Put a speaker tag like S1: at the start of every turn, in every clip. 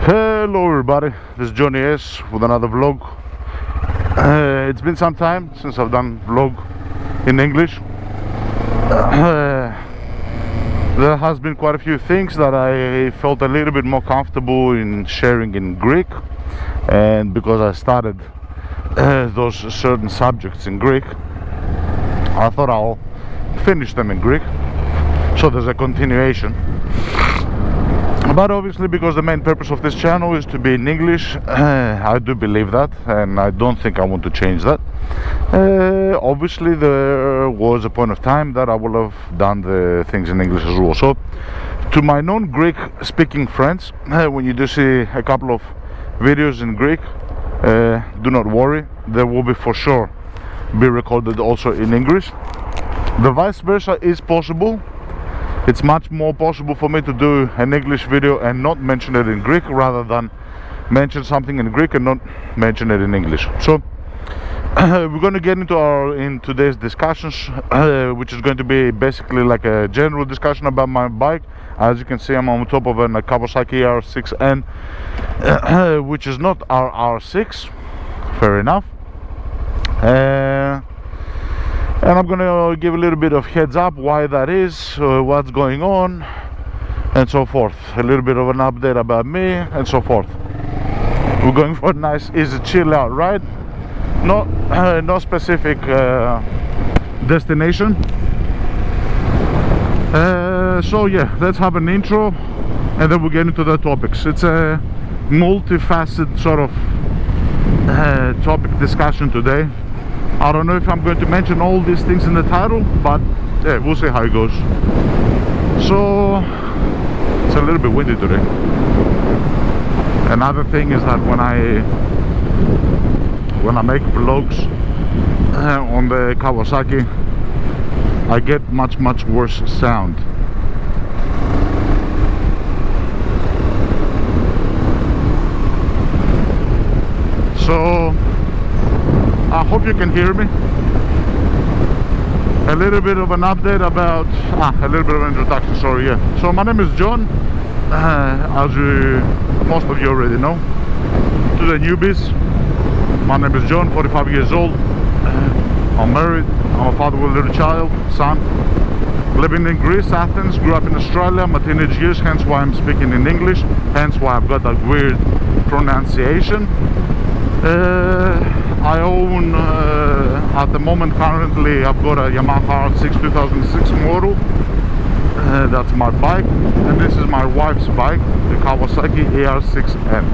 S1: Hello everybody, this is Johnny S with another vlog. It's been some time since I've done vlog in English. There has been quite a few things that I felt a little bit more comfortable in sharing in Greek, and because I started those certain subjects in Greek, I thought I'll finish them in Greek, so there's a continuation. But obviously, because the main purpose of this channel is to be in English, I do believe that, and I don't think I want to change that. Obviously, there was a point of time that I would have done the things in English as well. So, to my non-Greek speaking friends, when you do see a couple of videos in Greek, do not worry, they will be for sure be recorded also in English. The vice versa is possible. It's much more possible for me to do an English video and not mention it in Greek, rather than mention something in Greek and not mention it in English. So we're going to get into today's discussions, which is going to be basically like a general discussion about my bike. As you can see, I'm on top of a Kawasaki ER6-n, which is not our R6, fair enough. And I'm gonna give a little bit of heads up why that is, what's going on, and so forth. A little bit of an update about me, and so forth. We're going for a nice, easy, chill out ride. No specific destination. So yeah, let's have an intro, and then we'll get into the topics. It's a multifaceted sort of topic discussion today. I don't know if I'm going to mention all these things in the title, but yeah, we'll see how it goes. So it's a little bit windy today. Another thing is that when I make vlogs on the Kawasaki, I get much worse sound. So I hope you can hear me. A little bit of an update about a little bit of an introduction, sorry. Yeah, so my name is John, as most of you already know. To the newbies, my name is John, 45 years old. I'm married, I'm a father with a little child, son, living in Greece, Athens. Grew up in Australia, my teenage years, hence why I'm speaking in English, hence why I've got that weird pronunciation. I own, at the moment, currently, I've got a Yamaha ER6 2006 model. That's my bike, and this is my wife's bike, the Kawasaki ER6-n.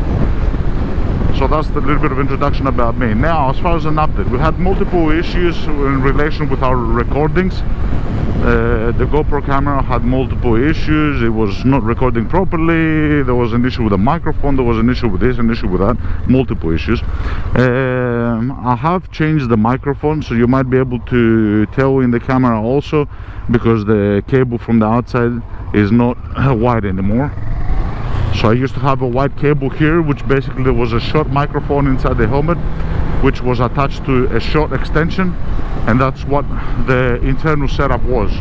S1: So that's the little bit of introduction about me. Now, as far as an update, we had multiple issues in relation with our recordings. The GoPro camera had multiple issues. It was not recording properly. There was an issue with the microphone. There was an issue with this, an issue with that. Multiple issues. I have changed the microphone, so you might be able to tell in the camera also, because the cable from the outside is not wide anymore. So I used to have a white cable here, which basically was a short microphone inside the helmet, which was attached to a short extension, and that's what the internal setup was.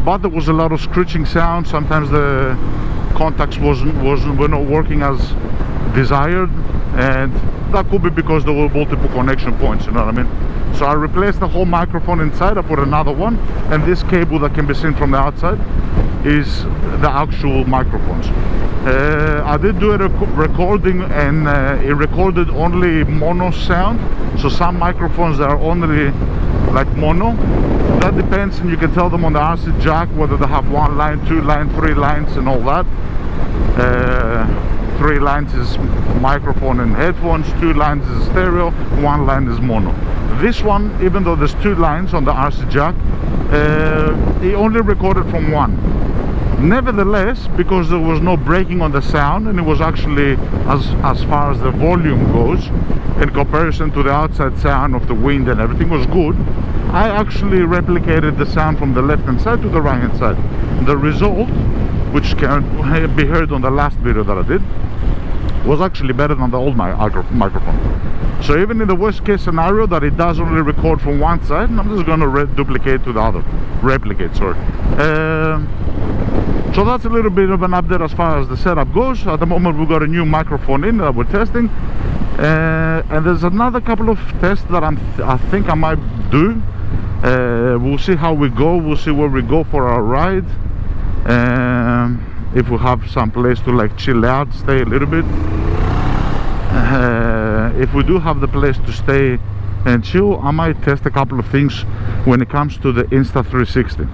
S1: But there was a lot of screeching sound. Sometimes the contacts were not working as desired, and that could be because there were multiple connection points, you know what I mean? So I replaced the whole microphone inside. I put another one, and this cable that can be seen from the outside is the actual microphones. I did do a recording, and it recorded only mono sound. So some microphones that are only like mono, that depends, and you can tell them on the RC jack whether they have 1 line, 2 line, 3 lines and all that. 3 lines is microphone and headphones, 2 lines is stereo, 1 line is mono. This one, even though there's 2 lines on the RC jack, it only recorded from 1. Nevertheless, because there was no breaking on the sound, and it was actually, as far as the volume goes, in comparison to the outside sound of the wind and everything, was good. I actually replicated the sound from the left hand side to the right hand side. The result, which can be heard on the last video that I did, was actually better than the old microphone. So even in the worst case scenario that it does only record from one side, I'm just going to replicate. So that's a little bit of an update as far as the setup goes. At the moment we've got a new microphone in that we're testing, and there's another couple of tests that I think I might do. We'll see how we go, we'll see where we go for our ride, if we have some place to like chill out, stay a little bit. If we do have the place to stay and chill, I might test a couple of things when it comes to the Insta360.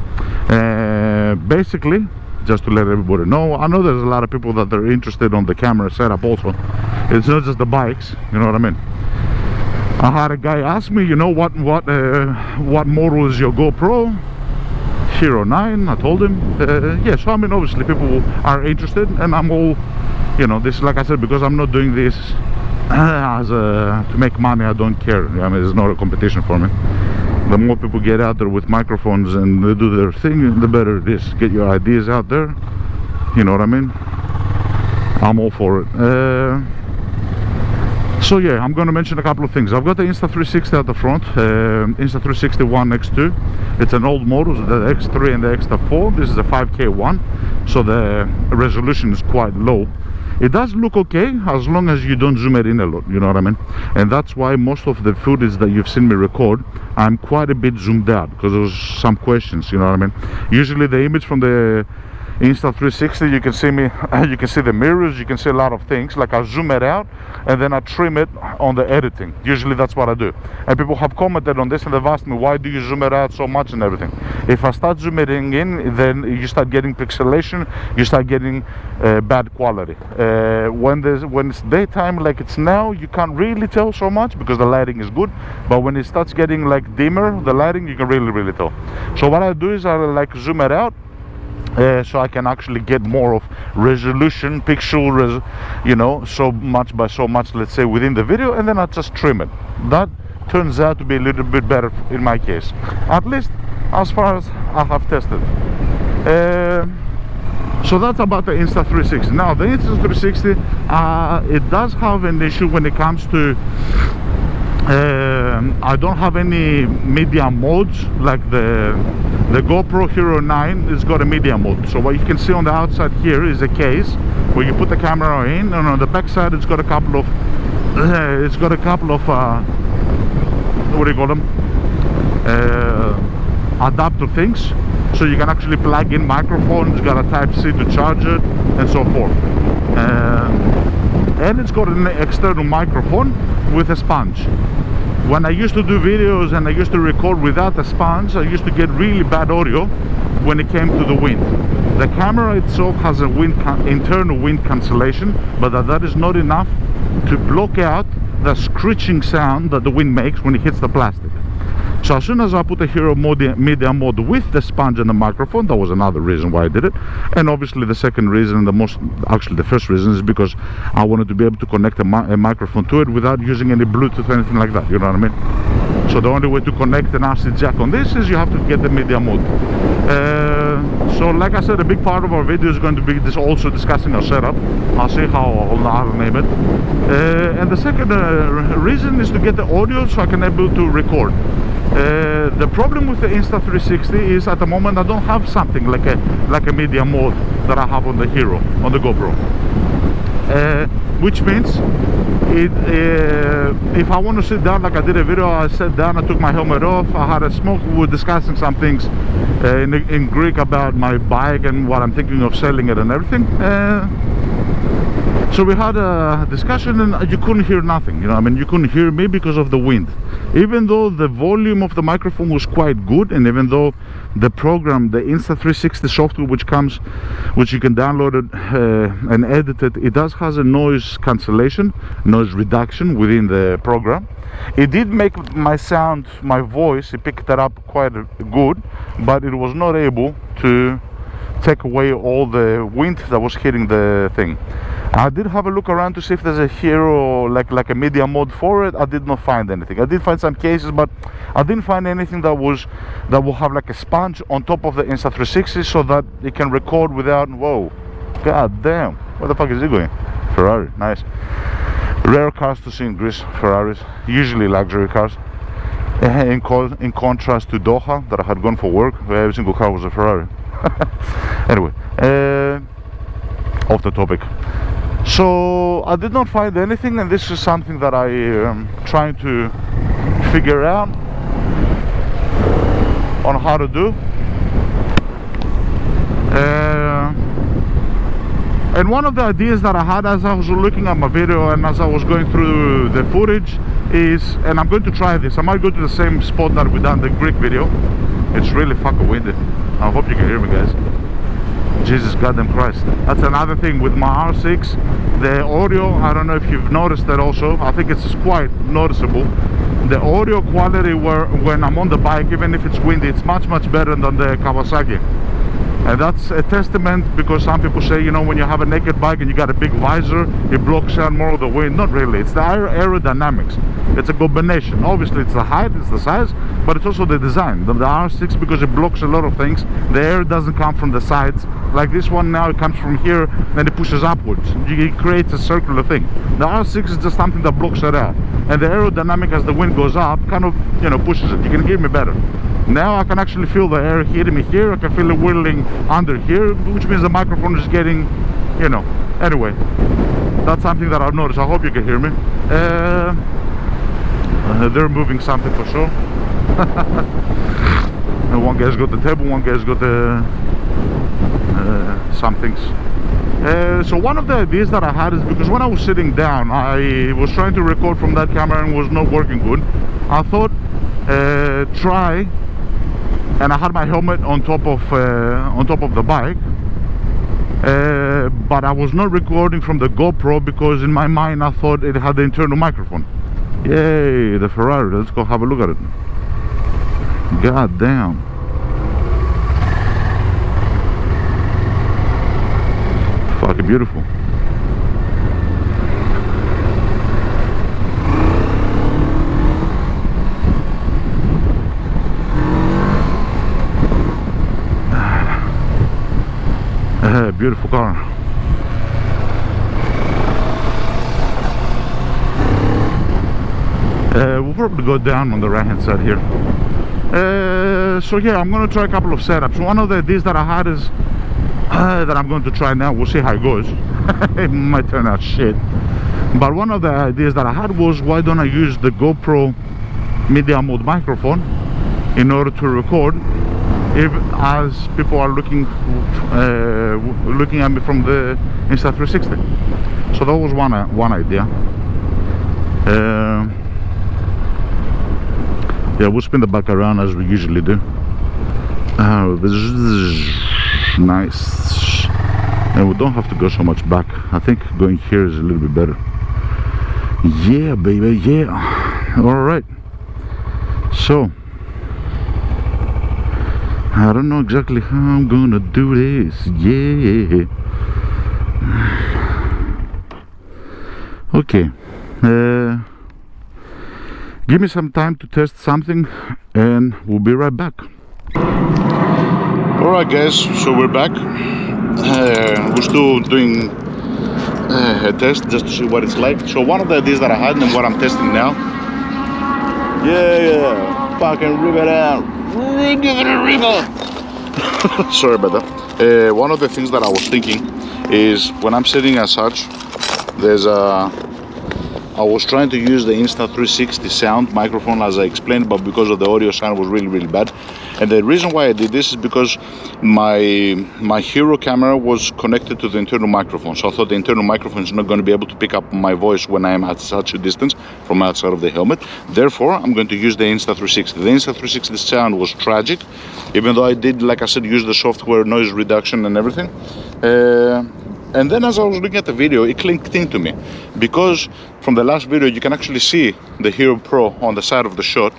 S1: Basically, just to let everybody know, I know there's a lot of people that are interested on the camera setup also. It's not just the bikes, you know what I mean. I had a guy ask me, you know, what model is your GoPro? Hero 9. I told him, yeah. So I mean, obviously people are interested, and I'm all, you know, this, like I said, because I'm not doing this as to make money. I don't care. I mean, it's not a competition for me. The more people get out there with microphones and they do their thing, the better it is. Get your ideas out there, you know what I mean. I'm all for it. So yeah, I'm going to mention a couple of things. I've got the Insta360 at the front, Insta360 One X2. It's an old model, the X3 and the X4. This is a 5K one, so the resolution is quite low. It does look okay as long as you don't zoom it in a lot, you know what I mean. And that's why most of the footage that you've seen me record, I'm quite a bit zoomed out, because there was some questions, you know what I mean. Usually the image from the Insta360, you can see me, you can see the mirrors, you can see a lot of things. Like I zoom it out and then I trim it on the editing. Usually that's what I do. And people have commented on this and they've asked me, why do you zoom it out so much and everything? If I start zooming in, then you start getting pixelation, you start getting bad quality. When it's daytime like it's now, you can't really tell so much because the lighting is good. But when it starts getting like dimmer, the lighting, you can really tell. So what I do is I like zoom it out, so I can actually get more of resolution, pixel, you know, so much by so much, let's say, within the video, and then I just trim it. That turns out to be a little bit better in my case, at least as far as I have tested. So that's about the Insta360. Now the Insta360, it does have an issue when it comes to I don't have any media modes like the GoPro Hero 9. It's got a media mode. So what you can see on the outside here is a case where you put the camera in, and on the back side it's got a couple of what do you call them, adapter things, so you can actually plug in microphones. It's got a Type-C to charge it and so forth, and it's got an external microphone with a sponge. When I used to do videos and I used to record without a sponge, I used to get really bad audio when it came to the wind. The camera itself has a internal wind cancellation, but that is not enough to block out the screeching sound that the wind makes when it hits the plastic. So as soon as I put a Hero media mode with the sponge and the microphone, that was another reason why I did it. And obviously the second reason, the first reason, is because I wanted to be able to connect a microphone to it without using any Bluetooth or anything like that, you know what I mean? So the only way to connect an RC jack on this is you have to get the media mode. So like I said, a big part of our video is going to be also discussing our setup. I'll see how I'll name it. And the second reason is to get the audio so I can able to record. The problem with the Insta360 is at the moment I don't have something like a media mode that I have on the Hero, on the GoPro. Which means if I want to sit down, like I did a video, I sat down, I took my helmet off, I had a smoke, we were discussing some things in Greek about my bike and what I'm thinking of selling it and everything. So we had a discussion and you couldn't hear nothing, you know, I mean, you couldn't hear me because of the wind. Even though the volume of the microphone was quite good, and even though the program, the Insta360 software which you can download it and edit it, it does has a noise cancellation, noise reduction within the program. It did make my sound, my voice, it picked that up quite good, but it was not able to take away all the wind that was hitting the thing. I did have a look around to see if there's a Hero like a media mode for it. I did not find anything. I did find some cases, but I didn't find anything that will have like a sponge on top of the Insta360 so that it can record without. Whoa, god damn, where the fuck is he going? Ferrari, nice. Rare cars to see in Greece, Ferraris, usually luxury cars. In contrast to Doha, that I had gone for work, where every single car was a Ferrari. Anyway, off the topic. So I did not find anything, and this is something that I am trying to figure out on how to do. And one of the ideas that I had as I was looking at my video and as I was going through the footage is, and I'm going to try this, I might go to the same spot that we done the Greek video. It's really fucking windy. I hope you can hear me, guys. Jesus goddamn Christ. That's another thing with my R6, the audio, I don't know if you've noticed that also, I think it's quite noticeable. The audio quality when I'm on the bike, even if it's windy, it's much better than the Kawasaki. And that's a testament, because some people say, you know, when you have a naked bike and you got a big visor, it blocks out more of the wind. Not really. It's the Aero Dynamics. It's a combination. Obviously it's the height, it's the size, but it's also the design. The R6, because it blocks a lot of things, the air doesn't come from the sides. Like this one now, it comes from here and it pushes upwards. It creates a circular thing. The R6 is just something that blocks it out. And the aerodynamic, as the wind goes up, kind of, you know, pushes it. You can hear me better. Now I can actually feel the air hitting me here. I can feel it whirling under here, which means the microphone is getting, you know. Anyway, that's something that I've noticed. I hope you can hear me. They're moving something for sure. And one guy's got the table, one guy's got the some things. So one of the ideas that I had is, because when I was sitting down, I was trying to record from that camera and was not working good. I thought try, and I had my helmet on top of the bike, but I was not recording from the GoPro, because in my mind I thought it had the internal microphone. Yay, the Ferrari. Let's go have a look at it. God damn. Fucking beautiful. Beautiful car. We'll probably go down on the right hand side here. So yeah, I'm going to try a couple of setups. One of the ideas that I had is that I'm going to try now. We'll see how it goes. It might turn out shit, but one of the ideas that I had was, why don't I use the GoPro media mode microphone in order to record, if as people are looking at me from the Insta360. So that was one idea. Yeah, we'll spin the back around as we usually do. This is nice, and we don't have to go so much back. I think going here is a little bit better. Yeah, baby, yeah. All right. So I don't know exactly how I'm gonna do this. Yeah. Okay. Give me some time to test something, and we'll be right back. Alright guys, so we're back. We're still doing a test just to see what it's like. So one of the ideas that I had and what I'm testing now. Yeah, fucking rip it out. Give it a river. Sorry about that. One of the things that I was thinking is, when I'm sitting as such, I was trying to use the Insta360 sound microphone, as I explained, but because of the audio sound was really bad. And the reason why I did this is because my Hero camera was connected to the internal microphone. So I thought the internal microphone is not going to be able to pick up my voice when I am at such a distance from outside of the helmet. Therefore, I'm going to use the Insta360. The Insta360 sound was tragic, even though I did, like I said, use the software noise reduction and everything. And then as I was looking at the video, it clicked into me, because from the last video you can actually see the Hero Pro on the side of the shot.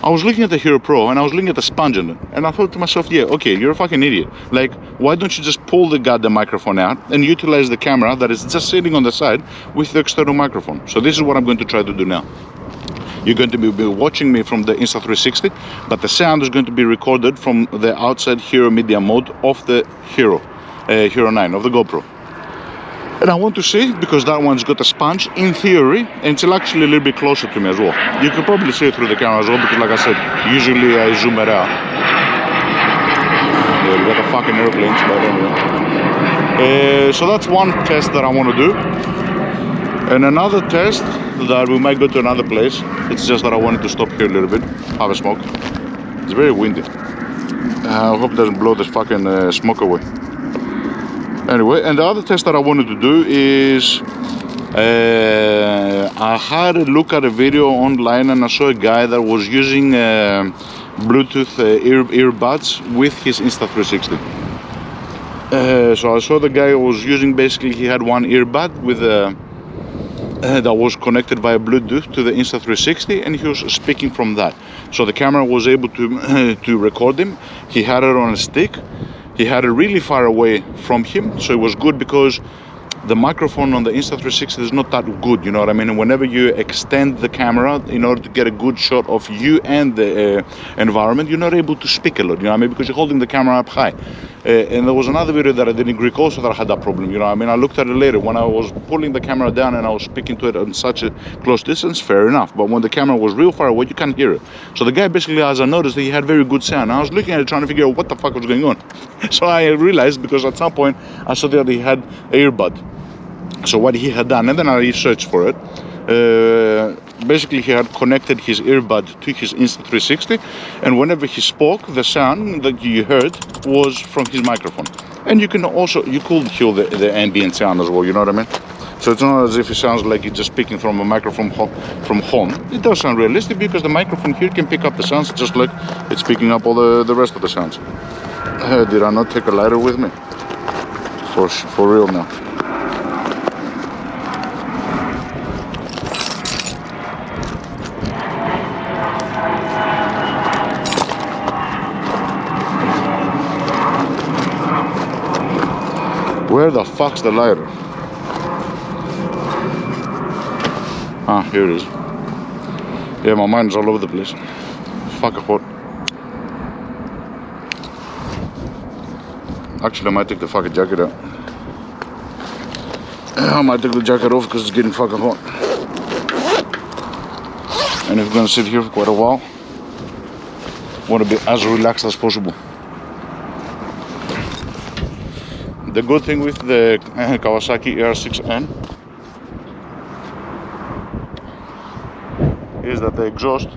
S1: I was looking at the Hero Pro and I was looking at the sponge on it, and I thought to myself, yeah, okay, you're a fucking idiot. Like, why don't you just pull the goddamn microphone out and utilize the camera that is just sitting on the side with the external microphone? So this is what I'm going to try to do now. You're going to be watching me from the Insta360, but the sound is going to be recorded from the outside Hero media mode of the Hero 9 of the GoPro. And I want to see, because that one's got a sponge, in theory, and it's actually a little bit closer to me as well. You can probably see it through the camera as well, because like I said, usually I zoom it out. We got the fucking airplanes, but anyway. So that's one test that I want to do. And another test that we might go to another place. It's just that I wanted to stop here a little bit, have a smoke. It's very windy. I hope it doesn't blow this fucking smoke away. Anyway, and the other test that I wanted to do is I had a look at a video online and I saw a guy that was using Bluetooth earbuds with his Insta360. So I saw the guy was using, basically he had one earbud with that was connected via Bluetooth to the Insta360, and he was speaking from that. So the camera was able to to record him. He had it on a stick. He had it really far away from him, so it was good because the microphone on the Insta360 is not that good, you know what I mean? And whenever you extend the camera in order to get a good shot of you and the environment, you're not able to speak a lot, you know what I mean? Because you're holding the camera up high. And there was another video that I did in Greek also that I had that problem, you know what I mean? I looked at it later when I was pulling the camera down and I was speaking to it on such a close distance, fair enough. But when the camera was real far away, you can't hear it. So the guy basically, as I noticed, that he had very good sound. I was looking at it trying to figure out what the fuck was going on. So I realized, because at some point I saw that he had earbud. So what he had done, and then I researched for it, basically he had connected his earbud to his Insta360, and whenever he spoke, the sound that you heard was from his microphone. And you could hear the ambient sound as well, you know what I mean? So it's not as if it sounds like it's just speaking from a microphone from home. It does sound realistic because the microphone here can pick up the sounds just like it's picking up all the rest of the sounds. Did I not take a lighter with me? For real now. Where the fuck's the lighter? Ah, here it is. Yeah, my mind's all over the place. Fucking hot. Actually, I might take the fucking jacket out. I might take the jacket off because it's getting fucking hot. And if we're gonna sit here for quite a while, I want to be as relaxed as possible. The good thing with the Kawasaki ER6-n is that the exhaust,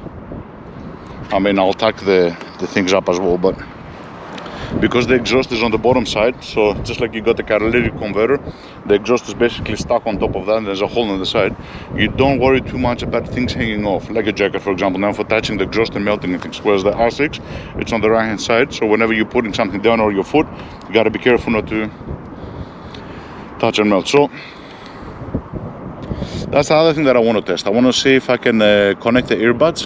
S1: I mean, I'll tack the things up as well, but because the exhaust is on the bottom side, so just like you got the catalytic converter, the exhaust is basically stuck on top of that and there's a hole on the side. You don't worry too much about things hanging off, like a jacket for example, now for touching the exhaust and melting and things. Whereas the R6, it's on the right hand side, so whenever you're putting something down or your foot, you gotta be careful not to touch and melt. So that's the other thing that I want to test. I want to see if I can connect the earbuds.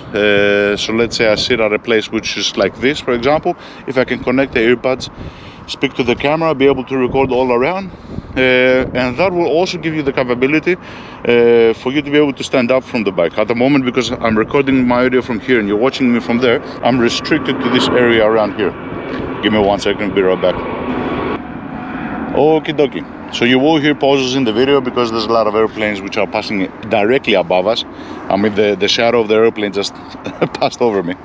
S1: So let's say I sit at a place which is like this, for example. If I can connect the earbuds, speak to the camera, be able to record all around, and that will also give you the capability for you to be able to stand up from the bike. At the moment, because I'm recording my audio from here and you're watching me from there, I'm restricted to this area around here. Give me 1 second, be right back. Okie dokie. So you will hear pauses in the video because there's a lot of airplanes which are passing directly above us. I mean, the shadow of the airplane just passed over me.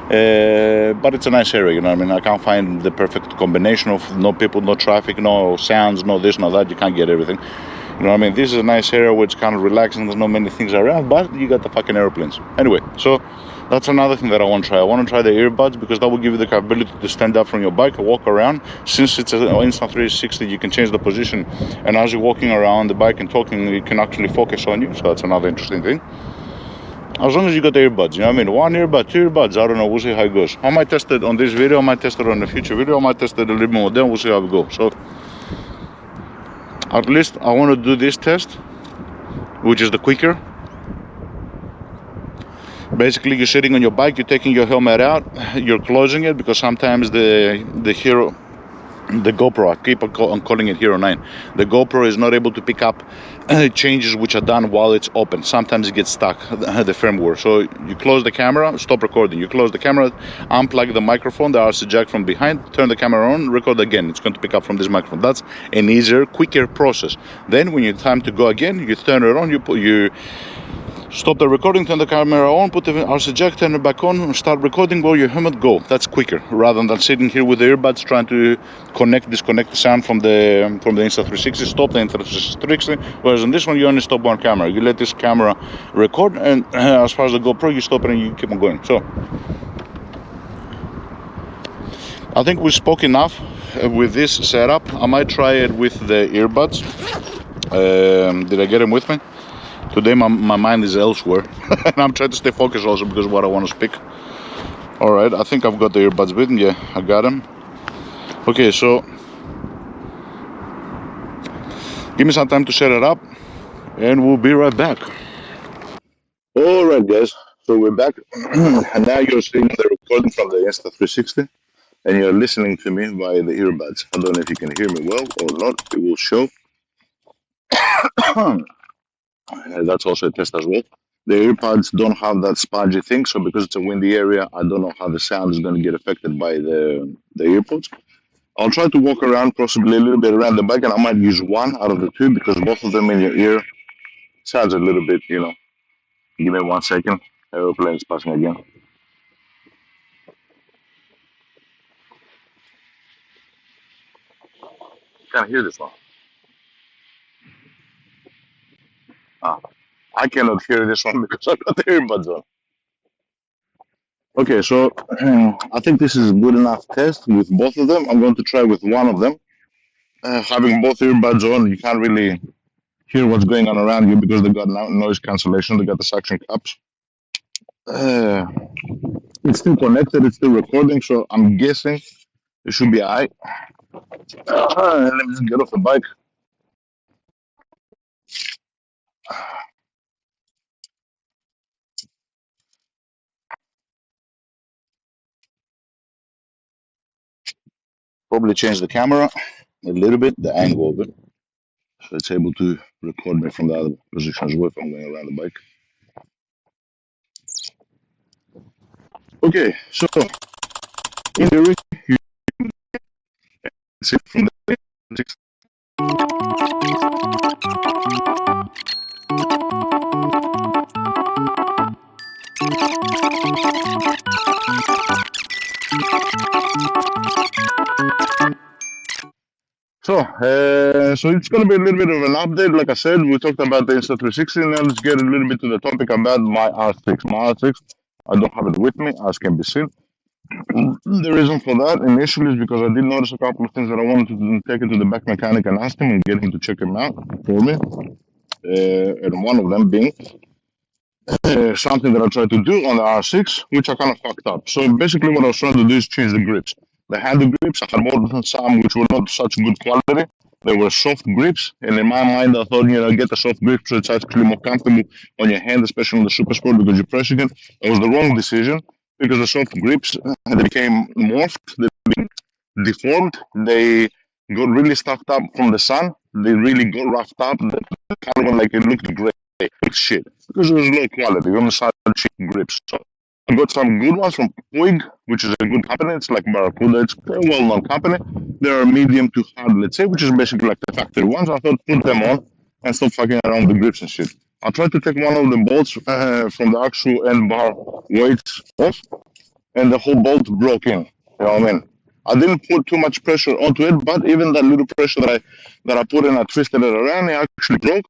S1: But it's a nice area, you know what I mean? I can't find the perfect combination of no people, no traffic, no sounds, no this, no that. You can't get everything. You know what I mean? This is a nice area where it's kind of relaxing. There's not many things around, but you got the fucking airplanes. Anyway, so that's another thing that I want to try. I want to try the earbuds because that will give you the capability to stand up from your bike and walk around. Since it's an Insta360, you can change the position. And as you're walking around the bike and talking, it can actually focus on you. So that's another interesting thing. As long as you got the earbuds, you know what I mean? 1 earbud, 2 earbuds, I don't know, we'll see how it goes. I might test it on this video, I might test it on a future video, I might test it a little more, then we'll see how it goes. So at least I want to do this test, which is the quicker. Basically, you're sitting on your bike, you're taking your helmet out, you're closing it because sometimes the GoPro, I keep on calling it Hero 9, the GoPro is not able to pick up changes which are done while it's open. Sometimes it gets stuck, the firmware. So you close the camera, stop recording. You close the camera, unplug the microphone, the RC jack from behind, turn the camera on, record again. It's going to pick up from this microphone. That's an easier, quicker process. Then when it's time to go again, you turn it on, you Stop the recording, turn the camera on, put the RC jack, turn it back on, and start recording while your helmet go. That's quicker, rather than sitting here with the earbuds trying to disconnect the sound from the Insta360. Stop the Insta360. Whereas on this one, you only stop one camera. You let this camera record, and as far as the GoPro, you stop it and you keep on going. So I think we spoke enough with this setup. I might try it with the earbuds. Did I get them with me? Today my mind is elsewhere and I'm trying to stay focused also because of what I want to speak. Alright, I think I've got the earbuds with me. Yeah, I got them. Okay, so give me some time to set it up and we'll be right back. Alright guys, so we're back and now you're seeing the recording from the Insta360 and you're listening to me via the earbuds. I don't know if you can hear me well or not, it will show. That's also a test as well. The earbuds don't have that spongy thing, so because it's a windy area, I don't know how the sound is going to get affected by the earpods. I'll try to walk around, possibly a little bit around the back, and I might use one out of the two because both of them in your ear sounds a little bit, you know. Give me 1 second. Aeroplane is passing again. Can't hear this one. Ah, I cannot hear this one because I've got the earbuds on. Okay, so I think this is a good enough test with both of them. I'm going to try with one of them. Having both earbuds on, you can't really hear what's going on around you because they got noise cancellation. They got the suction cups. It's still connected. It's still recording, so I'm guessing it should be alright. Let me just get off the bike. Probably change the camera a little bit, the angle of it, so it's able to record me from the other position as well if I'm going around the bike. Okay, so in theory, you can see from the so it's going to be a little bit of an update. Like I said, we talked about the Insta360. Now let's get a little bit to the topic about my R6. My R6, I don't have it with me, as can be seen. The reason for that initially is because I did notice a couple of things that I wanted to take it to the back mechanic and ask him and get him to check them out for me. And one of them being something that I tried to do on the R6, which I kind of fucked up. So basically what I was trying to do is change the grips. The handle grips, I had more than some which were not such good quality. They were soft grips, and in my mind I thought, get the soft grips so it's actually more comfortable on your hand, especially on the Super Sport because you're pressing it. It was the wrong decision because the soft grips, they became morphed, they became deformed, they got really stuffed up from the sun, they really got roughed up, the color like it looked great. Shit, because it was low quality, on the side cheap grips. So I got some good ones from Puig, which is a good company. It's like Barracuda, it's a very well-known company. They are medium to hard, let's say, which is basically like the factory ones. I thought put them on and stop fucking around with the grips and shit. I tried to take one of the bolts from the actual end bar weights off, and the whole bolt broke in. You know what I mean? I didn't put too much pressure onto it, but even that little pressure that I put in, I twisted it around, it actually broke.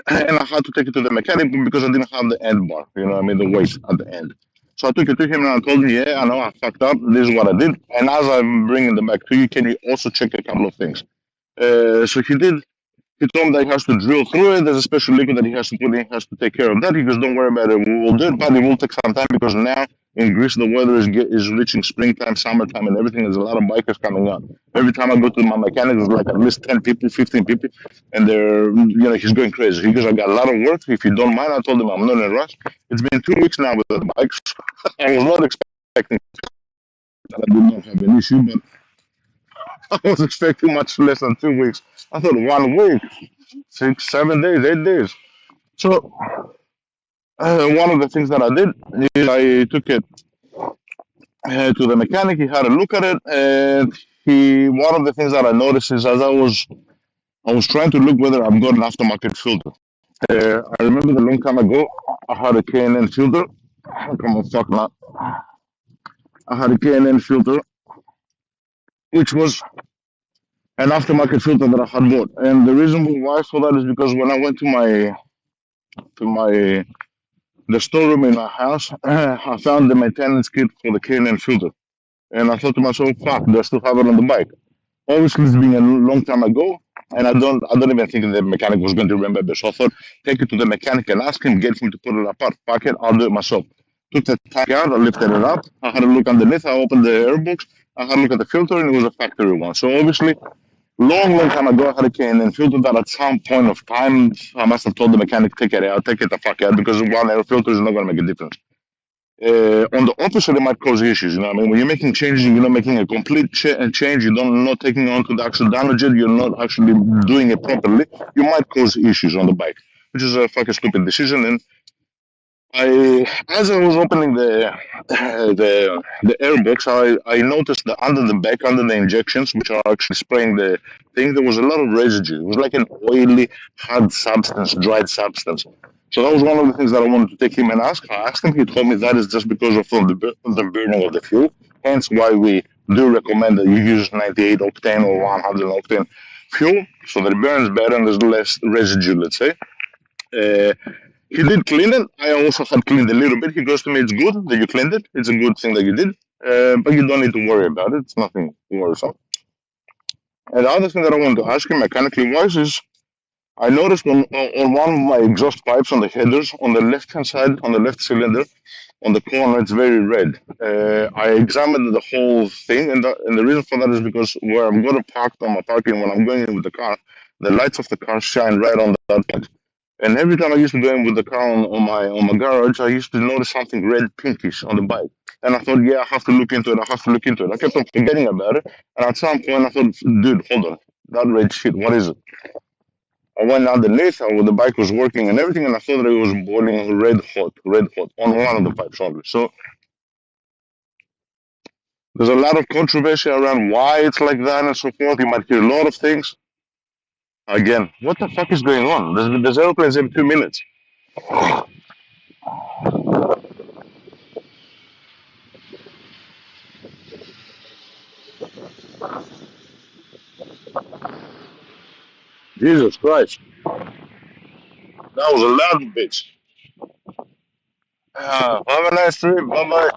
S1: And I had to take it to the mechanic because I didn't have the end bar, the weight at the end. So I took it to him and I told him, yeah, I know I fucked up. This is what I did. And as I'm bringing them back to you, can you also check a couple of things? So he did. He told me that he has to drill through it. There's a special liquid that he has to put in. He has to take care of that. He goes, don't worry about it. We will do it, but it will take some time because now in Greece the weather is reaching springtime, summertime, and everything. There's a lot of bikers coming out. Every time I go to my mechanic, there's like at least 10 people, 15 people, and he's going crazy. He goes, I got a lot of work. If you don't mind, I told him I'm not in a rush. It's been 2 weeks now with the bikes. I was not expecting that I did not have an issue, but I was expecting much less than 2 weeks. I thought 1 week, 6, 7 days, 8 days. So one of the things that I did is I took it to the mechanic. He had a look at it, and one of the things that I noticed is as I was trying to look whether I've got an aftermarket filter. I remember a long time ago, I had a K&N filter. Come on, fuck not. I had a K&N filter, which was an aftermarket filter that I had bought. And the reason why for that is because when I went to my the storeroom in my house, I found the maintenance kit for the K&N filter. And I thought to myself, fuck, do I still have it on the bike? Obviously, it's been a long time ago, and I don't even think the mechanic was going to remember. So I thought, take it to the mechanic and ask him, get him to put it apart, pack it, I'll do it myself. Took the tank out, I lifted it up, I had a look underneath, I opened the airbox, I had a look at the filter, and it was a factory one. So obviously, long time ago, I had a K&N filter that at some point of time, I must have told the mechanic, take it out, take it the fuck out, because one air filter is not going to make a difference. On the opposite, it might cause issues. You know, what I mean, when you're making changes, you're not making a complete change. You're not taking on to the actual damage it. You're not actually doing it properly. You might cause issues on the bike, which is a fucking stupid decision. And as I was opening the airbox, I noticed that under the back, under the injections, which are actually spraying the thing, there was a lot of residue. It was like an oily, hard substance, dried substance. So that was one of the things that I wanted to take him and ask. I asked him. He told me that is just because of the burning of the fuel. Hence, why we do recommend that you use 98 octane or 100 octane fuel, so that it burns better and there's less residue. Let's say. Uh, he did clean it. I also had cleaned a little bit. He goes to me, it's good that you cleaned it. It's a good thing that you did. But you don't need to worry about it. It's nothing worrisome. And the other thing that I want to ask him mechanically wise is I noticed on one of my exhaust pipes on the headers, on the left hand side, on the left cylinder, on the corner, it's very red. I examined the whole thing, and the reason for that is because where I'm going to park on my parking when I'm going in with the car, the lights of the car shine right on that point. And every time I used to go in with the car on my garage, I used to notice something red pinkish on the bike. And I thought, yeah, I have to look into it. I have to look into it. I kept on forgetting about it. And at some point, I thought, dude, hold on, that red shit, what is it? I went underneath, the bike was working and everything, and I thought that it was boiling red hot on one of the pipes only. So there's a lot of controversy around why it's like that and so forth. You might hear a lot of things. Again, what the fuck is going on? There's airplanes every 2 minutes. Jesus Christ. That was a loud bitch. Have a nice trip. Bye bye.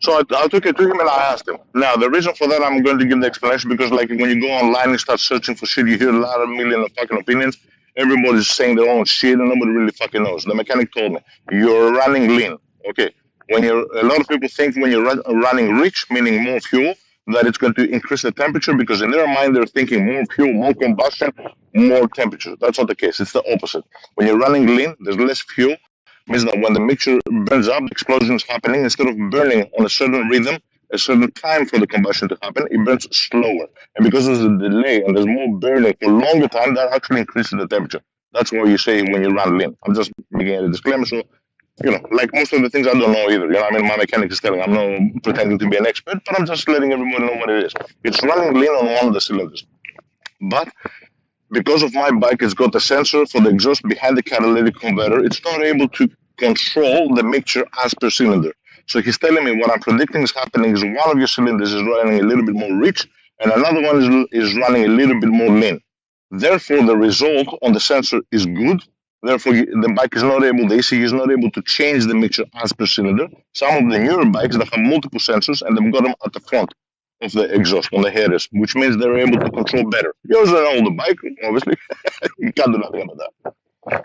S1: So I took it to him and I asked him. Now, the reason for that, I'm going to give the explanation because, like, when you go online and start searching for shit, you hear a lot of million of fucking opinions. Everybody's saying their own shit and nobody really fucking knows. The mechanic told me, you're running lean. Okay. A lot of people think when you're running rich, meaning more fuel, that it's going to increase the temperature because in their mind they're thinking more fuel, more combustion, more temperature. That's not the case. It's the opposite. When you're running lean, there's less fuel, means that when the mixture burns up, the explosion is happening. Instead of burning on a certain rhythm, a certain time for the combustion to happen, it burns slower. And because there's a delay and there's more burning for longer time, that actually increases the temperature. That's what you say when you run lean. I'm just making a disclaimer. So, like most of the things I don't know either. I mean, my mechanic is telling. I'm not pretending to be an expert, but I'm just letting everybody know what it is. It's running lean on one of the cylinders. But because of my bike, it's got a sensor for the exhaust behind the catalytic converter. It's not able to control the mixture as per cylinder. So he's telling me what I'm predicting is happening is one of your cylinders is running a little bit more rich, and another one is running a little bit more lean. Therefore, the result on the sensor is good. Therefore, the bike is not able, the ECU is not able to change the mixture as per cylinder. Some of the newer bikes that have multiple sensors and they've got them at the front of the exhaust on the headers, which means they're able to control better. Yours is an older bike, obviously. You can't do nothing about that.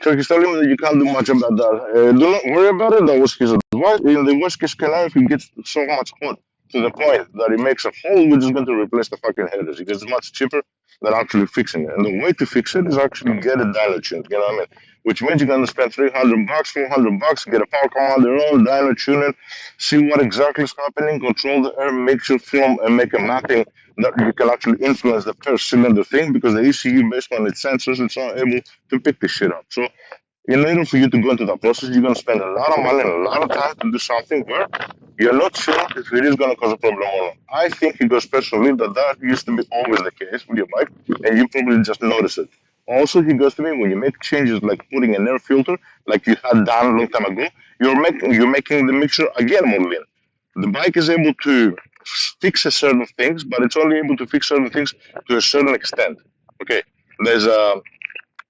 S1: So he's telling me that you can't do much about that. Do not worry about it. That was his advice. In the worst case scenario, if it gets so much hot to the point that it makes a hole, we're just going to replace the fucking headers because it's much cheaper than actually fixing it. And the way to fix it is actually get a dyno tuned. You know what I mean? Which means you're going to spend $300, $400, get a power commander on, dyno tune it, see what exactly is happening, control the air, make sure film, and make a mapping that you can actually influence the per cylinder thing because the ECU, based on its sensors, it's not able to pick this shit up. So, in order for you to go into that process, you're going to spend a lot of money and a lot of time to do something where You're not sure if it is going to cause a problem or not. I think he goes personally that used to be always the case with your bike, and you probably just notice it. Also, he goes to me when you make changes like putting an air filter, like you had done a long time ago, you're making the mixture again more lean. The bike is able to fix a certain things, but it's only able to fix certain things to a certain extent. Okay, there's a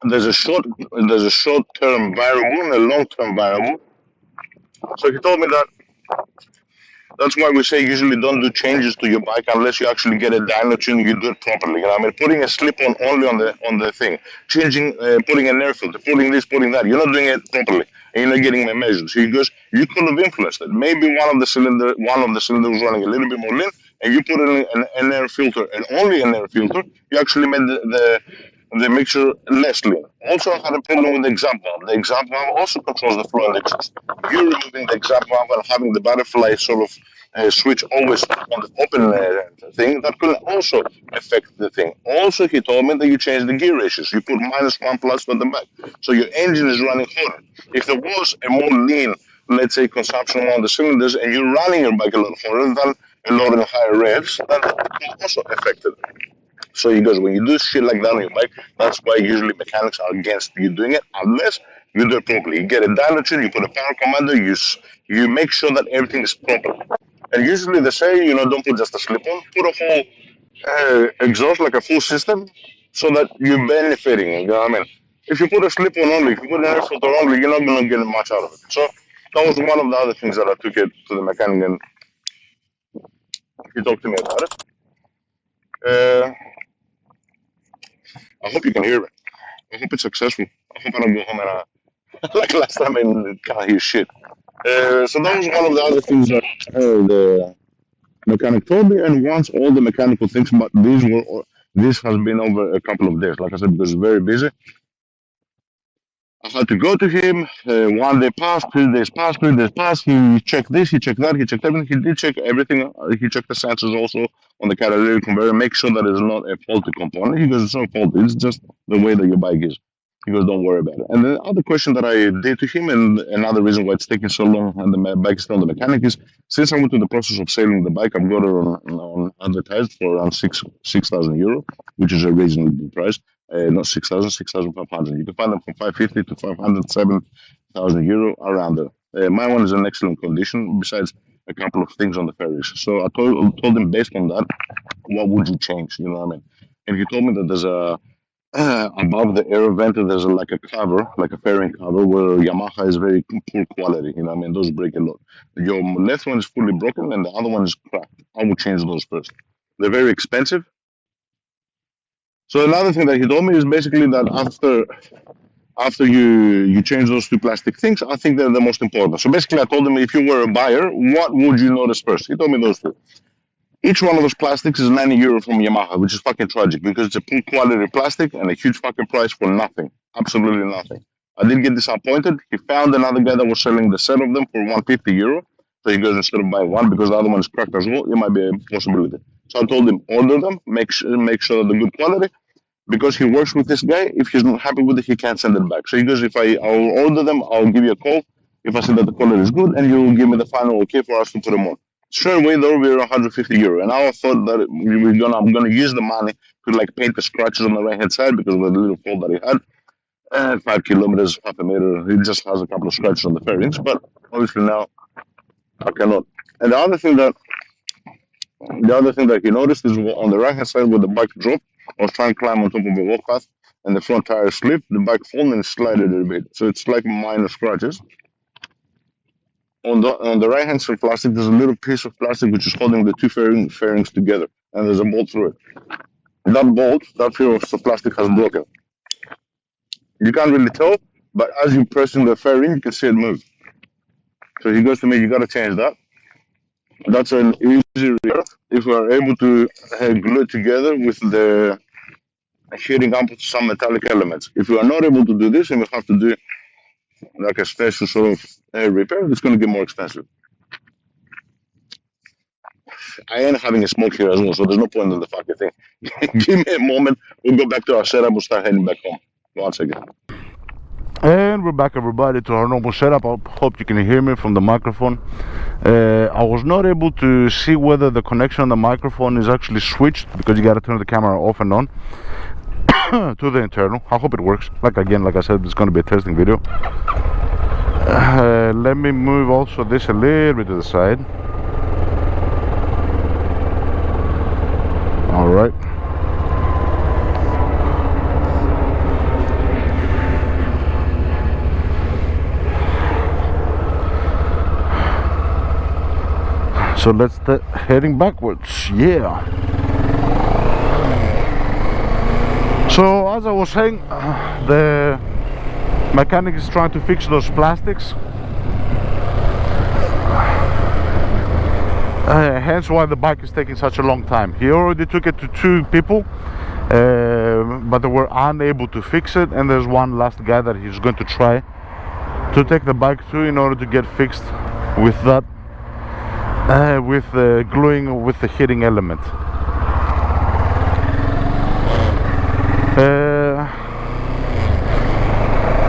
S1: there's a short there's a short term variable and a long term variable. So he told me that that's why we say usually don't do changes to your bike unless you actually get a dyno tune. You do it properly. You know, I mean, putting a slip on only on the thing, changing, putting an air filter, putting this, putting that. You're not doing it properly, and you're not getting the measures. So he goes, you could have influenced it. Maybe one of the cylinders was running a little bit more lean, and you put in an air filter and only an air filter. You actually made the mixture less lean. Also, I had a problem with the exhaust valve. The exhaust valve also controls the flow and exhaust. You removing the exhaust valve and having the butterfly sort of switch always on the open thing, that could also affect the thing. Also, he told me that you change the gear ratios. You put -1 plus on the back. So your engine is running hotter. If there was a more lean, let's say, consumption on the cylinders and you're running your bike a lot hotter than a lot of higher revs, then that could also affect it. So he goes, when you do shit like that on your bike, that's why usually mechanics are against you doing it unless you do it properly. You get a dial tune, you put a power commander, you make sure that everything is proper. And usually they say, don't put just a slip-on, put a whole exhaust, like a full system, so that you're benefiting. You know what I mean? If you put a slip-on only, if you put an air filter only, you're not going to get much out of it. So that was one of the other things that I took it to the mechanic and he talked to me about it. I hope you can hear me. I hope it's successful. I hope I don't go home and like last time and can't hear shit. So that was one of the other things that the mechanic told me. And once all the mechanical things, but this has been over a couple of days. Like I said, because it's very busy. I had to go to him. 1 day passed, 2 days passed, 3 days passed. He checked this, he checked that, he checked everything. He did check everything. He checked the sensors also on the catalytic converter, make sure that it's not a faulty component. He goes, it's not faulty, it's just the way that your bike is. He goes, don't worry about it. And the other question that I did to him, and another reason why it's taking so long and the bike is still on the mechanic, is since I went through the process of selling the bike, I've got it on advertised for around 6,000 euro, which is a reasonable price. Not 6,000, 6,500. You can find them from 550 to 500, 7,000 euro around there. My one is in excellent condition, besides a couple of things on the ferries. So I told him based on that, what would you change? You know what I mean? And he told me that there's above the air vent, there's like a cover, like a fairing cover, where Yamaha is very poor quality. You know what I mean? Those break a lot. Your left one is fully broken and the other one is cracked. I would change those first. They're very expensive. So another thing that he told me is basically that after you change those two plastic things, I think they're the most important. So basically, I told him if you were a buyer, what would you notice first? He told me those two. Each one of those plastics is 90 euro from Yamaha, which is fucking tragic because it's a poor quality plastic and a huge fucking price for nothing. Absolutely nothing. I did get disappointed. He found another guy that was selling the set of them for 150 euro. So he goes, instead of buying one because the other one is cracked as well, it might be a possibility. So I told him, order them, make sure they're good quality, because he works with this guy. If he's not happy with it, he can't send it back. So he goes, I'll order them, I'll give you a call if I see that the quality is good, and you'll give me the final okay for us to put them on. Straight away, though, we're 150 euro. And I thought that I'm gonna use the money to like paint the scratches on the right hand side because of the little fault that he had. 5 kilometers, half a meter. He just has a couple of scratches on the fairings, but obviously now I cannot. And the other thing that he noticed is on the right hand side where the bike dropped, I was trying to climb on top of a walk path and the front tire slipped, the bike fallen and slided a bit. So it's like minor scratches. On the right hand side plastic, there's a little piece of plastic which is holding the two fairings together, and there's a bolt through it. That piece of plastic has broken. You can't really tell, but as you're pressing the fairing, you can see it move. So he goes to me, you gotta change that. That's an easy repair if we are able to glue it together with the heating up some metallic elements. If we are not able to do this and we have to do like a special sort of repair, it's going to get more expensive. I am having a smoke here as well, so there's no point in the fucking thing. Give me a moment, we'll go back to our setup, we'll start heading back home. 1 second. And we're back, everybody, to our normal setup. I hope you can hear me from the microphone. I was not able to see whether the connection on the microphone is actually switched, because you gotta turn the camera off and on to the internal. I hope it works. Like I said, it's gonna be a testing video. Let me move also this a little bit to the side. All right. So let's heading backwards. Yeah. So as I was saying, the mechanic is trying to fix those plastics. Hence why the bike is taking such a long time. He already took it to 2 people, but they were unable to fix it, and there's one last guy that he's going to try to take the bike to in order to get fixed with that, with gluing with the heating element.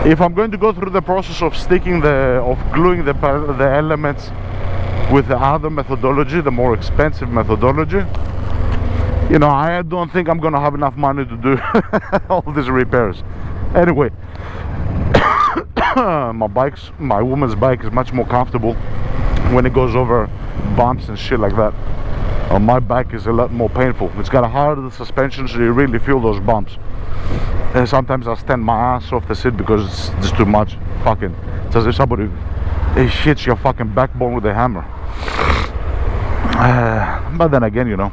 S1: If I'm going to go through the process of gluing the elements with the other methodology, the more expensive methodology, you know, I don't think I'm gonna have enough money to do all these repairs. Anyway, my woman's bike is much more comfortable when it goes over bumps and shit like that. On my bike is a lot more painful. It's got a harder suspension, so you really feel those bumps. And sometimes I stand my ass off the seat because it's just too much. Fucking, it's as if somebody hits your fucking backbone with a hammer. But then again, you know,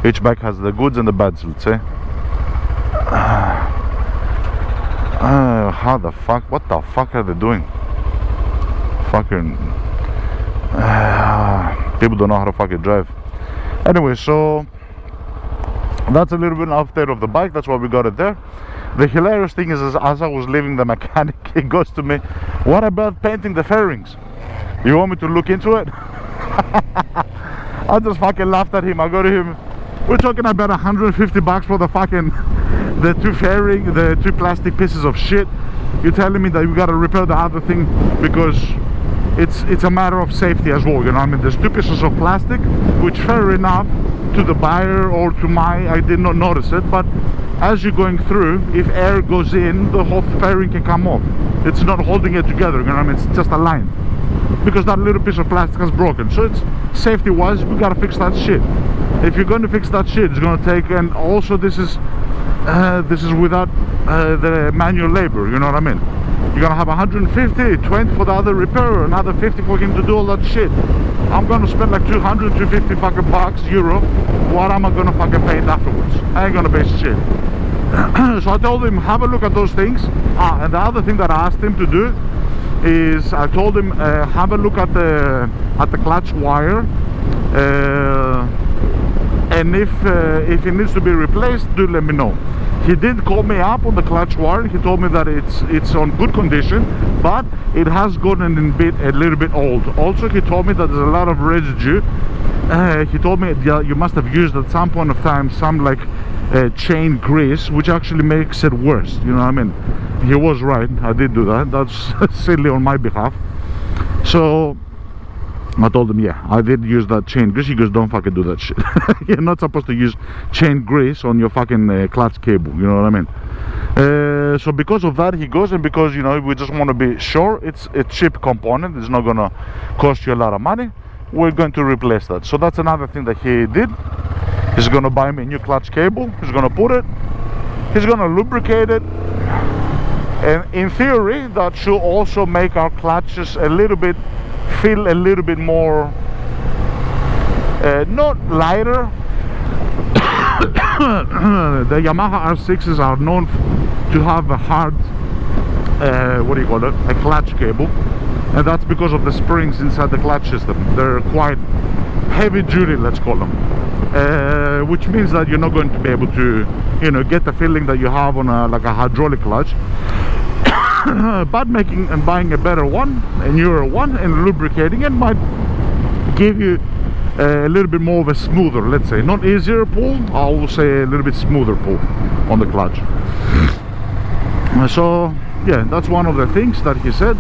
S1: each bike has the goods and the bads, let's say. How the fuck? What the fuck are they doing? Fucking people don't know how to fucking drive. Anyway, so that's a little bit of update of the bike. That's why we got it there. The hilarious thing is, as I was leaving the mechanic, he goes to me, "What about painting the fairings? You want me to look into it?" I just fucking laughed at him. I go to him, "We're talking about 150 bucks for the fucking the 2 fairing, the 2 plastic pieces of shit. You're telling me that you gotta repair the other thing because it's a matter of safety as well, you know what I mean? There's 2 pieces of plastic, which fair enough, to the buyer or to I did not notice it, but as you're going through, if air goes in, the whole fairing can come off. It's not holding it together, you know what I mean? It's just aligned, because that little piece of plastic has broken. So it's safety wise, we gotta fix that shit. If you're going to fix that shit, it's gonna take, and also this is without the manual labor, you know what I mean? You're gonna have 150, 20 for the other repair, another 50 for him to do all that shit. I'm gonna spend like 200, 250 fucking bucks, euro. What am I gonna fucking paint afterwards? I ain't gonna pay shit. So I told him, have a look at those things. And the other thing that I asked him to do is, I told him, have a look at the clutch wire, and if it needs to be replaced, do let me know. He did call me up on the clutch wire. He told me that it's on good condition, but it has gotten a little bit old. Also, he told me that there's a lot of residue. He told me, yeah, you must have used at some point of time some like chain grease, which actually makes it worse, you know what I mean? He was right, I did do that. That's silly on my behalf. So I told him, yeah, I did use that chain grease. He goes, don't fucking do that shit. You're not supposed to use chain grease on your fucking clutch cable, you know what I mean? So because of that, he goes, and because, you know, we just want to be sure it's a cheap component, it's not gonna cost you a lot of money, we're going to replace that. So that's another thing that he did. He's gonna buy me a new clutch cable, he's gonna put it, he's gonna lubricate it, and in theory that should also make our clutches a little bit feel a little bit more not lighter. The Yamaha R6s are known to have a hard what do you call it, a clutch cable, and that's because of the springs inside the clutch system. They're quite heavy duty, let's call them, which means that you're not going to be able to, you know, get the feeling that you have on like a hydraulic clutch. But making and buying a better one, a newer one, and lubricating it might give you a little bit more of a smoother, let's say, not easier pull, I will say a little bit smoother pull on the clutch. So yeah, that's one of the things that he said.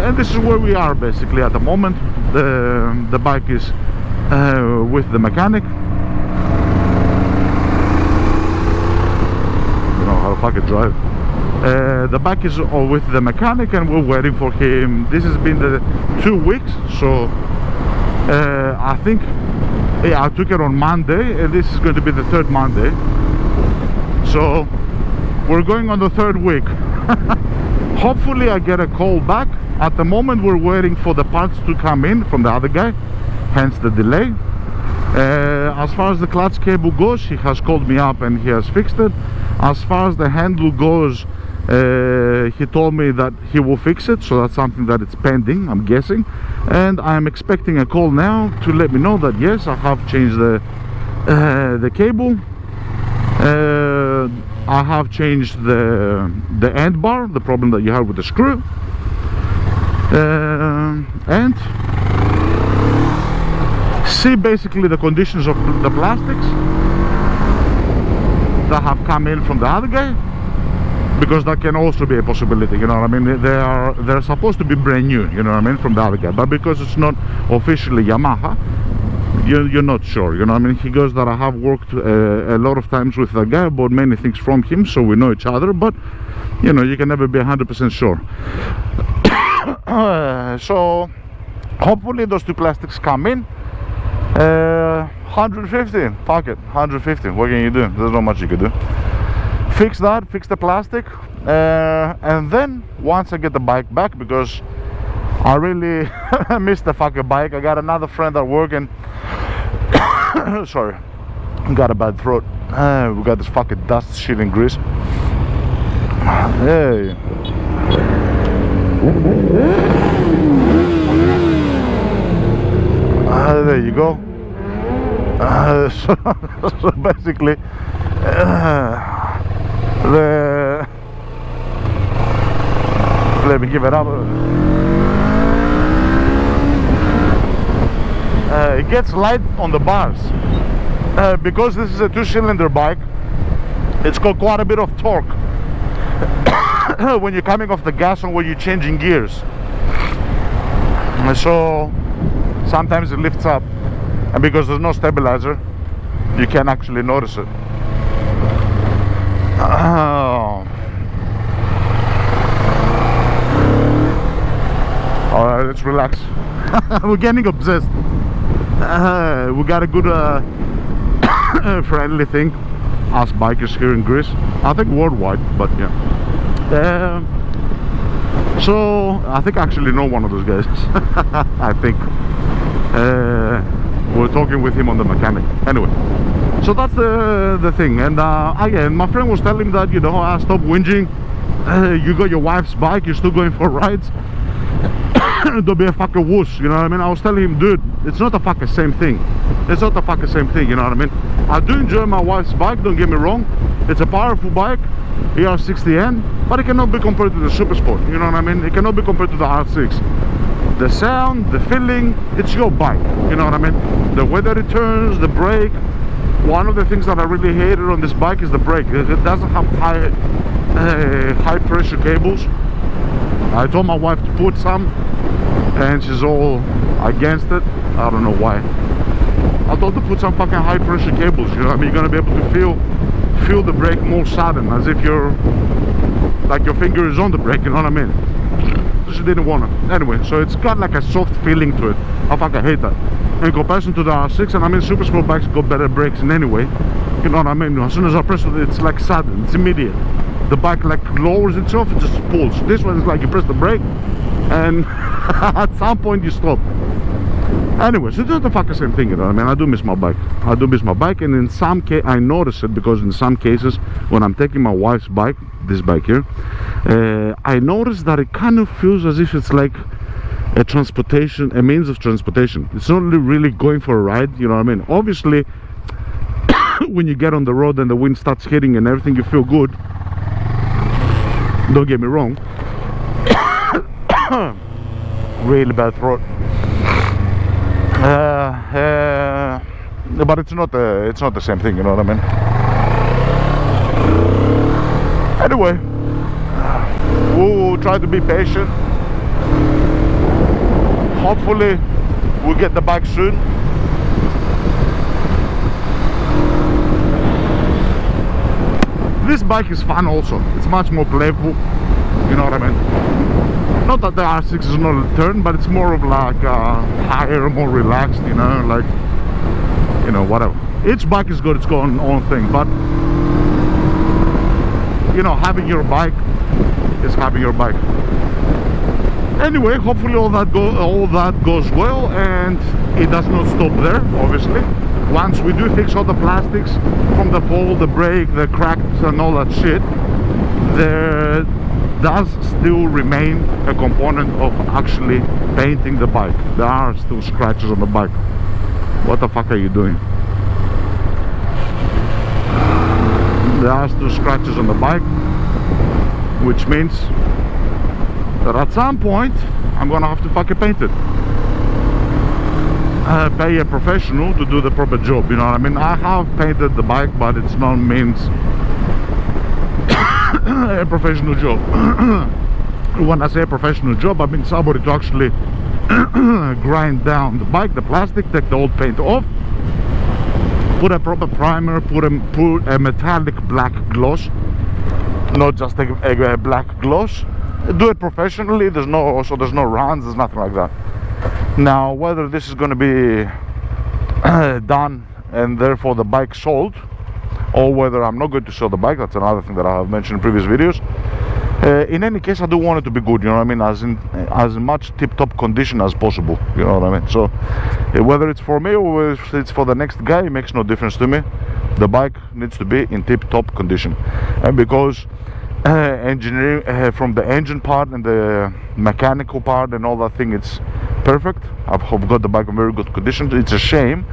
S1: and this is where we are basically at the moment. The bike is with the mechanic. You know how to fucking drive. The bike is with the mechanic and we're waiting for him. This has been the 2 weeks, so I think I took it on Monday and this is going to be the third Monday, so we're going on the third week. Hopefully I get a call back. At the moment we're waiting for the parts to come in from the other guy, hence the delay. As far as the clutch cable goes, he has called me up and he has fixed it. As far as the handle goes, he told me that he will fix it, so that's something that it's pending, I'm guessing. And I'm expecting a call now to let me know that yes, I have changed the cable. I have changed the end bar, the problem that you have with the screw, and see basically the conditions of the plastics that have come in from the other guy, because that can also be a possibility, you know what I mean. They're supposed to be brand new, you know what I mean, from the other guy, but because it's not officially Yamaha, you're not sure, you know what I mean. He goes that I have worked a lot of times with the guy, bought many things from him, so we know each other, but you know, you can never be 100% sure. So hopefully those two plastics come in. 150, fuck it, 150, what can you do? There's not much you can do. Fix that, fix the plastic, and then once I get the bike back, because I really miss the fucking bike. I got another friend at work and sorry, got a bad throat. We got this fucking dust shit in Greece. Hey. There you go. So basically let me give it up. It gets light on the bars because this is a 2-cylinder bike. It's got quite a bit of torque when you're coming off the gas and when you're changing gears, so sometimes it lifts up, and because there's no stabilizer you can actually notice it. Alright, let's relax. We're getting obsessed. We got a good friendly thing, us bikers here in Greece, I think worldwide, but yeah. So I think I actually know one of those guys. I think we're talking with him on the mechanic. Anyway, so that's the thing. And again, my friend was telling me that, you know, stop whinging. You got your wife's bike, you're still going for rides. Don't be a fucking wuss, you know what I mean. I was telling him, dude, it's not a fucking same thing. It's not a fucking same thing, you know what I mean. I do enjoy my wife's bike, don't get me wrong. It's a powerful bike, ER6-n, but it cannot be compared to the Super Sport, you know what I mean. It cannot be compared to the R6. The sound, the feeling, it's your bike, you know what I mean. The way that it turns, the brake. One of the things that I really hated on this bike is the brake. It doesn't have high pressure cables. I told my wife to put some and she's all against it. I don't know why. I told her to put some fucking high pressure cables, you know what I mean. You're gonna be able to feel the brake more sudden, as if you're like your finger is on the brake, you know what I mean. She didn't want it. Anyway, so it's got like a soft feeling to it. I fucking hate that. In comparison to the R6, and I mean super sport bikes got better brakes in anyway, you know what I mean. As soon as I press it, it's like sudden, it's immediate. The bike like lowers itself, it just pulls. This one is like you press the brake and at some point you stop. Anyway, so it's not the fucking same thing, you know what I mean. I do miss my bike. I do miss my bike, and in some case I notice it, because in some cases when I'm taking my wife's bike, this bike here, I notice that it kind of feels as if it's like a means of transportation. It's not really going for a ride, you know what I mean. Obviously when you get on the road and the wind starts hitting and everything, you feel good, don't get me wrong. Really bad throat. But it's not the same thing, you know what I mean. Anyway, we'll try to be patient. hopefully we'll get the bike soon. This bike is fun also. It's much more playful, you know what I mean? Not that the R6 is not a turn, but it's more of like higher, more relaxed, you know, like, you know, whatever. Each bike is got its own thing, but you know, having your bike is having your bike. Anyway, hopefully all that goes well, and it does not stop there, obviously. Once we do fix all the plastics from the fall, the brake, the cracks and all that shit, there does still remain a component of actually painting the bike. There are still scratches on the bike. What the fuck are you doing? There are still scratches on the bike, which means that at some point I'm gonna have to fucking paint it. Pay a professional to do the proper job, you know what I mean? I have painted the bike, but it's not means a professional job. When I say a professional job, I mean somebody to actually grind down the bike, the plastic, take the old paint off, put a proper primer, put a metallic black gloss, not just a black gloss. Do it professionally. There's no runs, there's nothing like that. Now, whether this is going to be done and therefore the bike sold, or whether I'm not going to sell the bike, that's another thing that I have mentioned in previous videos. In any case, I do want it to be good, you know what I mean, as much tip-top condition as possible, you know what I mean. So whether it's for me or if it's for the next guy, it makes no difference to me. The bike needs to be in tip-top condition, and because engineering from the engine part and the mechanical part and all that thing, it's perfect. I've got the bike in very good condition. It's a shame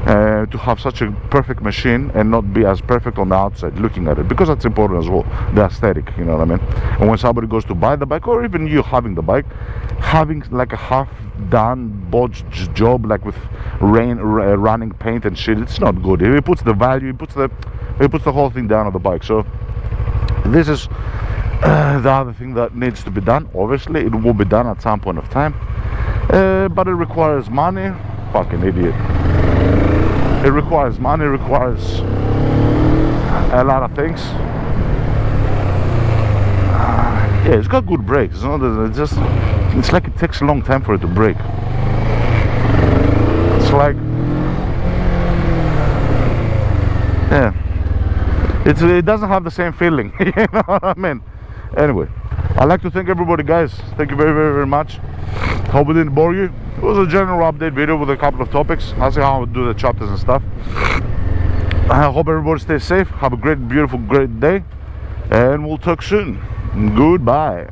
S1: to have such a perfect machine and not be as perfect on the outside looking at it, because that's important as well, the aesthetic, you know what I mean. And when somebody goes to buy the bike, or even you having the bike, having like a half done botched job, like with running paint and shit, it's not good. It puts the value, it puts the whole thing down on the bike. So this is the other thing that needs to be done. Obviously it will be done at some point of time, but it requires money. Fucking idiot. It requires money, it requires a lot of things. Yeah, it's got good brakes, you know. It's like it takes a long time for it to brake. It's like, yeah, it doesn't have the same feeling. You know what I mean? Anyway, I'd like to thank everybody, guys. Thank you very, very, very much. Hope it didn't bore you. It was a general update video with a couple of topics. I'll see how I do the chapters and stuff. I hope everybody stays safe. Have a great, beautiful, great day, and we'll talk soon. Goodbye.